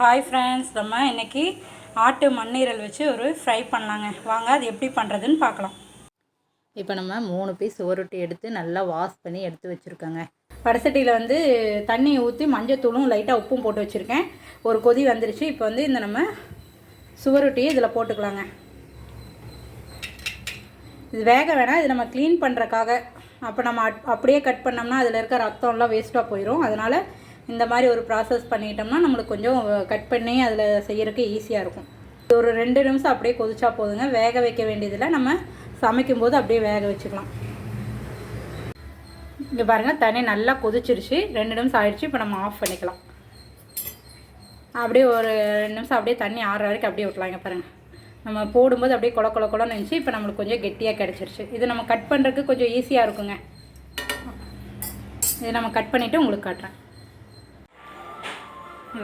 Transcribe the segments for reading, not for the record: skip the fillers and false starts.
Hi friends, நம்ம இன்றைக்கி ஆட்டு மண்ணீரல் வச்சு ஒரு ஃப்ரை பண்ணலாங்க. வாங்க அது எப்படி பண்ணுறதுன்னு பார்க்கலாம். இப்போ நம்ம 3 பீஸ் சுவரொட்டி எடுத்து நல்லா வாஷ் பண்ணி எடுத்து வச்சுருக்கோங்க. வடசட்டியில் வந்து தண்ணி ஊற்றி மஞ்சத்தூளும் லைட்டாக உப்பும் போட்டு வச்சுருக்கேன். ஒரு கொதி வந்துருச்சு. இப்போ வந்து இந்த நம்ம சுவரொட்டியை இதில் போட்டுக்கலாங்க. இது வேக வேணாம், இது நம்ம க்ளீன் பண்ணுறக்காக. அப்போ நம்ம அப்படியே கட் பண்ணோம்னா அதில் இருக்க ரத்தம்லாம் வேஸ்ட்டாக போயிடும். அதனால் இந்த மாதிரி ஒரு ப்ராசஸ் பண்ணிட்டோம்னா நம்மளுக்கு கொஞ்சம் கட் பண்ணி அதில் செய்கிறதுக்கு ஈஸியாக இருக்கும். ஒரு 2 நிமிஷம் அப்படியே கொதிச்சா போதுங்க. வேக வைக்க வேண்டியதில்லை, நம்ம சமைக்கும்போது அப்படியே வேக வச்சுக்கலாம். இங்கே பாருங்கள், தண்ணி நல்லா கொதிச்சிருச்சு. 2 நிமிஷம் ஆயிடுச்சு. இப்போ நம்ம ஆஃப் பண்ணிக்கலாம். அப்படியே ஒரு 2 நிமிஷம் அப்படியே தண்ணி ஆறுற வரைக்கும் அப்படியே விட்டலாம். இங்கே பாருங்கள், நம்ம போடும்போது அப்படியே குளன்னு இருந்துச்சு. இப்போ நம்மளுக்கு கொஞ்சம் கெட்டியாக கிடச்சிருச்சு. இது நம்ம கட் பண்ணுறதுக்கு கொஞ்சம் ஈஸியாக இருக்குங்க. இதை நம்ம கட் பண்ணிவிட்டு உங்களுக்கு காட்டுறேன்.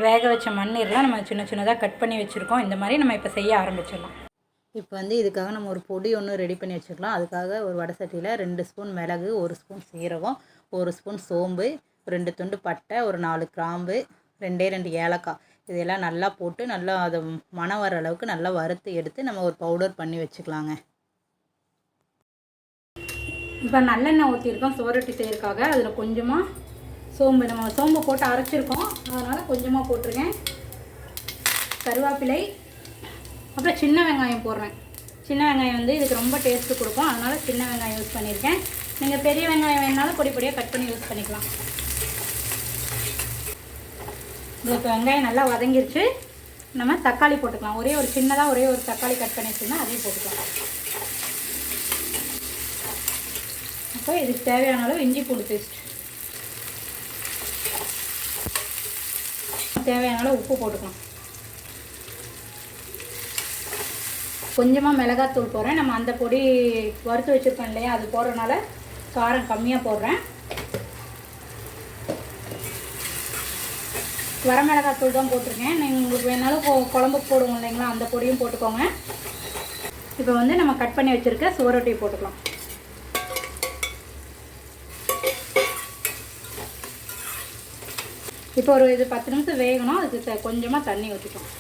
வேக வச்ச மண்ணீரெலாம் நம்ம சின்ன சின்னதாக கட் பண்ணி வச்சுருக்கோம். இந்த மாதிரி நம்ம இப்போ செய்ய ஆரம்பிச்சிடலாம். இப்போ வந்து இதுக்காக நம்ம ஒரு பொடி ஒன்று ரெடி பண்ணி வச்சுக்கலாம். அதுக்காக ஒரு வடை சட்டியில் 2 ஸ்பூன் மிளகு, 1 ஸ்பூன் சீரகம், 1 ஸ்பூன் சோம்பு, 2 துண்டு பட்டை, ஒரு 4 கிராம்பு, 2 ஏலக்காய், இதெல்லாம் நல்லா போட்டு நல்லா அதை மணம் வர அளவுக்கு நல்லா வறுத்து எடுத்து நம்ம ஒரு பவுடர் பண்ணி வச்சுக்கலாங்க. இப்போ நல்லெண்ணெய் ஊற்றிருக்கோம் சுவரொட்டி செய்யறதுக்காக. அதில் கொஞ்சமாக சோம்பு, நம்ம சோம்பு போட்டு அரைச்சிருக்கோம், அதனால் கொஞ்சமாக போட்டிருக்கேன். கருவேப்பிலை, அப்புறம் சின்ன வெங்காயம் போடுறேன். சின்ன வெங்காயம் வந்து இதுக்கு ரொம்ப டேஸ்ட்டு கொடுக்கும், அதனால் சின்ன வெங்காயம் யூஸ் பண்ணியிருக்கேன். நீங்கள் பெரிய வெங்காயம் வேணாலும் பொடி பொடியாக கட் பண்ணி யூஸ் பண்ணிக்கலாம். இப்போ வெங்காயம் நல்லா வதங்கிருச்சு. நம்ம தக்காளி போட்டுக்கலாம். ஒரே ஒரு தக்காளி கட் பண்ணி வச்சுருந்தா அதையும் போட்டுக்கலாம். அப்போ இதுக்கு தேவையான அளவு இஞ்சி பூண்டு பேஸ்ட், தேவையான அளவு உப்பு போட்டுக்கலாம். கொஞ்சமாக மிளகாத்தூள் போடுறேன். நம்ம அந்த பொடி வறுத்து வச்சுருக்கோம் இல்லையா, அது போடுறதுனால காரம் கம்மியாக போடுறேன். வரமிளகாத்தூள் தான் போட்டிருக்கேன். நீங்கள் உங்களுக்கு வேணாலும் குழம்புக்கு போடுவோம் இல்லைங்களா, அந்த பொடியும் போட்டுக்கோங்க. இப்போ வந்து நம்ம கட் பண்ணி வச்சுருக்க சுவரொட்டியை போட்டுக்கலாம். இப்போ ஒரு 10 நிமிஷம் வேகணும். அதுக்கு கொஞ்சமாக தண்ணி ஊற்றிக்கலாம்.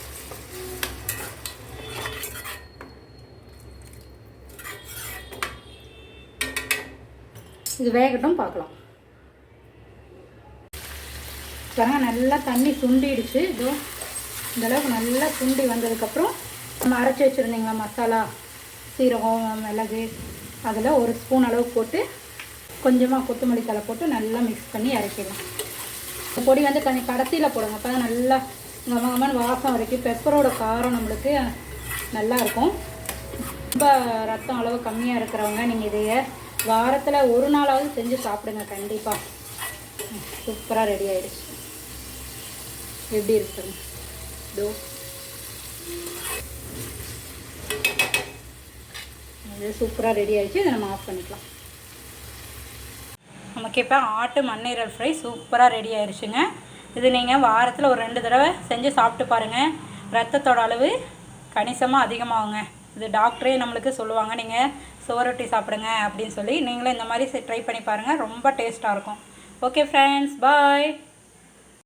இது வேகட்டும், பார்க்கலாம். பாருங்க, நல்லா தண்ணி சுண்டிடுச்சு. இதோ இந்தளவுக்கு நல்லா சுண்டி வந்ததுக்கப்புறம் நம்ம அரைச்சி வச்சுருந்தீங்களா மசாலா, சீரகம், மிளகு, அதில் 1 ஸ்பூன் அளவு போட்டு கொஞ்சமாக கொத்தமல்லி தழை போட்டு நல்லா மிக்ஸ் பண்ணி இறக்கிடலாம். பொடி வந்து கொஞ்சம் கடைசியில் போடுங்க, அப்போ தான் நல்லா கமகமான வாசம் வரைக்கும். பெப்பரோட காரம் நம்மளுக்கு நல்லாயிருக்கும். ரொம்ப ரத்தம் அளவு கம்மியாக இருக்கிறவங்க நீங்கள் இதையை வாரத்தில் 1 நாளாவது செஞ்சு சாப்பிடுங்க கண்டிப்பாக. சூப்பராக ரெடி ஆகிடுச்சு. எப்படி இருக்குங்க? இதோ இது சூப்பராக ரெடி ஆகிடுச்சு. இதை நம்ம ஆஃப் பண்ணிக்கலாம். நமக்கு இப்போ ஆட்டு மண்ணீரல் ஃப்ரை சூப்பராக ரெடி ஆயிடுச்சுங்க. இது நீங்கள் வாரத்தில் ஒரு 2 தடவை செஞ்சு சாப்பிட்டு பாருங்கள். ரத்தத்தோட அளவு கணிசமாக அதிகமாகுங்க. இது டாக்டரே நம்மளுக்கு சொல்லுவாங்க, நீங்கள் சுவரொட்டி சாப்பிடுங்க அப்படின்னு சொல்லி. நீங்களும் இந்த மாதிரி ட்ரை பண்ணி பாருங்கள், ரொம்ப டேஸ்ட்டாக இருக்கும். ஓகே ஃப்ரெண்ட்ஸ், பாய்.